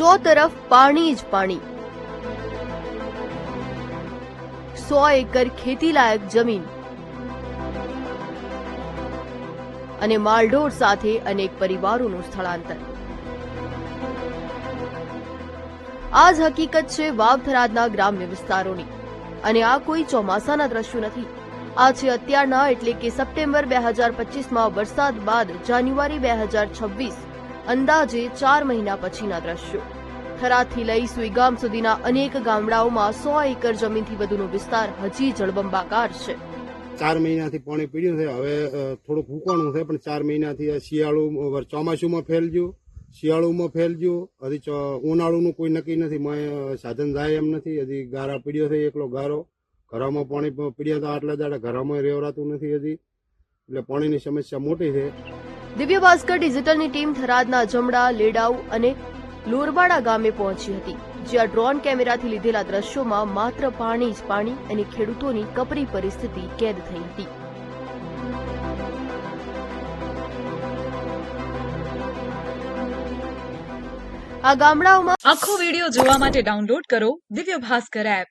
ચોતરફ પાણી જ પાણી। 100 એકર ખેતીલાયક જમીન અને માલઢોર સાથે અનેક પરિવારોનું સ્થળાંતર। આ જ હકીકત છે વાવ થરાદના ગ્રામ્ય વિસ્તારોની, અને આ કોઈ ચોમાસાના દ્રશ્યો નથી। આ છે અત્યારના એટલે કે સપ્ટેમ્બર 2025માં વરસાદ બાદ જાન્યુઆરી 2026 અંદાજે 4 મહિના પછીના દ્રશ્યો। થરાદથી લઈ સુઈગામ સુધીના અનેક ગામડાઓમાં 100 એકર જમીનથી વધુનો વિસ્તાર હજી જળબંબાકાર છે। 4 મહિનાથી પાણી પીડ્યું છે। હવે થોડુંક હુકાણું છે, પણ 4 મહિનાથી શિયાળુ ચોમાસુમાં ફેલજ્યું, શિયાળુમાં ફેલજ્યું, હજી ઉનાળુનું કોઈ નક્કી નથી। સાધન જાય એમ નથી। હજી ગારા પીડ્યો છે, એકલો ગારો ઘરમાં પાણી પીડ્યા હતા આટલા દાડા, ઘરમાં રેવરાતું નથી હજી, એટલે પાણીની સમસ્યા મોટી છે। દિવ્ય ભાસ્કર ડિજિટલની ટીમ થરાદના જમડા, લેડાઉ અને લોરવાડા ગામે પહોંચી હતી, જ્યાં ડ્રોન કેમેરાથી લીધેલા દ્રશ્યોમાં માત્ર પાણી જ પાણી અને ખેડૂતોની કપરી પરિસ્થિતિ કેદ થઈ હતી। આ ગામડાઓમાં આખો વિડિયો જોવા માટે ડાઉનલોડ કરો દિવ્ય ભાસ્કર એપ।